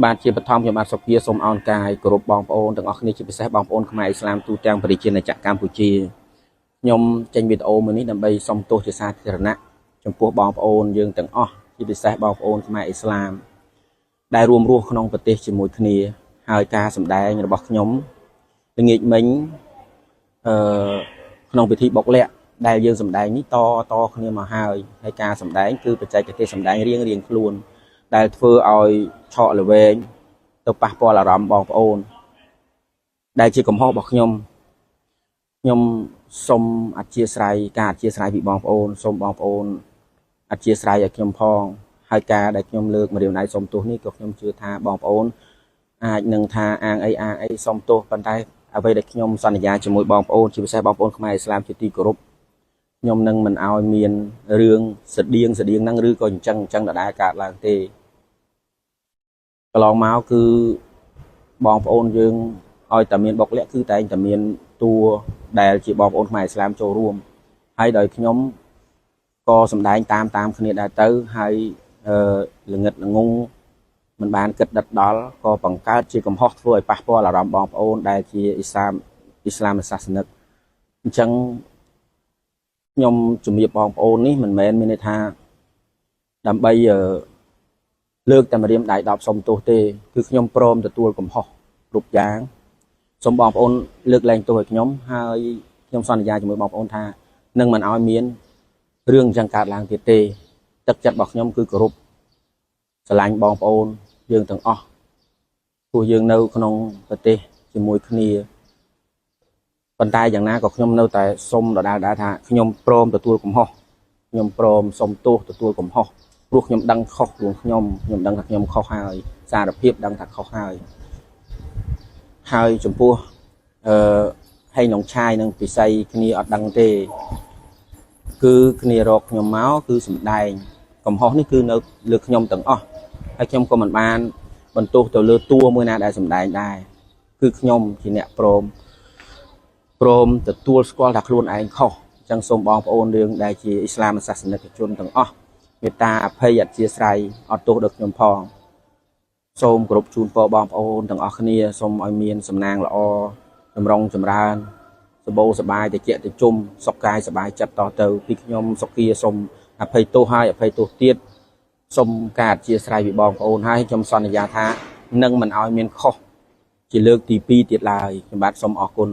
បាទជាបឋមខ្ញុំបាទសុភាសូមអរកាយគោរពបងប្អូនទាំងអស់គ្នាជាពិសេសបងប្អូនខ្មែរអ៊ីស្លាមទូទាំងប្រជាជាតិកម្ពុជាខ្ញុំចេញវីដេអូមួយនេះដើម្បីសុំទោសជាសាធារណៈចំពោះបងប្អូនយើងទាំងអស់ជាពិសេសបងប្អូនខ្មែរអ៊ីស្លាមដែលរួមរស់ក្នុងប្រទេសជាមួយគ្នាហើយការសម្ដែងរបស់ខ្ញុំល្ងាចមិញក្នុងពិធីបុកល័ក្ខដែលយើងសម្ដែងនេះតគ្នាមកហើយការសម្ដែងគឺបច្ចេកទេសសម្ដែងរៀងខ្លួនដែលធ្វើឲ្យឆក់ល្វែងទៅប៉ះពាល់អារម្មណ៍បងប្អូនដែលជាកំហុសរបស់ខ្ញុំសូមអធិស្ឋានការអធិស្ឋានពីបងប្អូនសូមបងប្អូនអធិស្ឋានឲ្យខ្ញុំផងហើយការដែលខ្ញុំលើកម្រាមដៃសូមទោសនេះក៏ខ្ញុំជឿថាបងប្អូនអាចនឹងថាអាងអីសូមទោសប៉ុន្តែអ្វីដែលខ្ញុំសន្យាជាមួយបងប្អូនជាពិសេសបងប្អូនខ្មែរអ៊ីស្លាមជាទីគោរពខ្ញុំនឹងមិនឲ្យមានរឿងស្តៀងហ្នឹងឬក៏អញ្ចឹងដដែលកើតឡើងទេកន្លងមកគឺបងប្អូនយើងឲ្យតែមានបុកល័ក្ខគឺតែងតែមានតួដែលជាបងប្អូនខ្មែរអ៊ីស្លាមចូលរួមហើយដោយខ្ញុំក៏សម្ដែងតាមគ្នាដែរទៅហើយល្ងឹតល្ងងមិនបានគិតដិតដល់ក៏បង្កើតជាកំហុសធ្វើឲ្យប៉ះពាល់អារម្មណ៍បងប្អូនដែលជាអ៊ីស្លាមសាសនិកអញ្ចឹងខ្ញុំជំរាបបងប្អូននេះមិនមែនមានន័យថាដើម្បីលើកតែម្រាមដៃ10សុំទោសទេគឺខ្ញុំព្រមទទួលកំហុសគ្រប់យ៉ាងសូមបងប្អូនលើកលែងទោសឲ្យខ្ញុំហើយខ្ញុំសន្យាជាមួយបងប្អូនថានឹងមិនឲ្យមានរឿងអញ្ចឹងកើតឡើងទៀតទេទឹកចិត្តរបស់ខ្ញុំគឺគោរពស្រឡាញ់បងប្អូនយើងទាំងអស់ព្រោះយើងនៅក្នុងប្រទេសជាមួយគ្នាប៉ុន្តែយ៉ាងណាក៏ខ្ញុំនៅតែសុំដដែលថាខ្ញុំព្រមទទួលកំហុសខ្ញុំព្រមសុំទោសទទួលកំហុសព្រោះខ្ញុំដឹងខុសខ្លួនខ្ញុំដឹងថាខ្ញុំខុសហើយសារភាពដឹងថាខុសហើយចំពោះហើយនងឆាយនឹងពិស័យគ្នាអត់ដឹងទេគឺគ្នារកខ្ញុំមកគឺសម្ដែងកំហុសនេះគឺនៅលើខ្ញុំទាំងអស់ហើយខ្ញុំក៏មិនបានបន្ទោសទៅលើតួមួយណាដែលសម្ដែងដែរគឺខ្ញុំជាអ្នកព្រមទទួលស្គាល់ថាខ្លួនឯងខុសអញ្ចឹងសូមបងប្អូនយើងដែលជាអ៊ីស្លាមសាសនិកជនទាំងអស់មេត្តាអភ័យអធ្យាស្រ័យអត់ទោសដល់ខ្ញុំផងសូមគោរពជូនពរបងប្អូនទាំងអស់គ្នាសូមឲ្យមានសំណាងល្អចម្រុងចម្រើនសបោសបាយតិចតិជុំសុខកាយសบายចិត្តតទៅពីខ្ញុំសុគាសូមអភ័យទោសហើយអភ័យទោសទៀតសូមការអធ្យាស្រ័យពីបងប្អូនហើយខ្ញុំសន្យាថានឹងមិនឲ្យមានខុសជាលើកទី2ទៀតឡើយខ្ញុំបាទសូមអរគុណ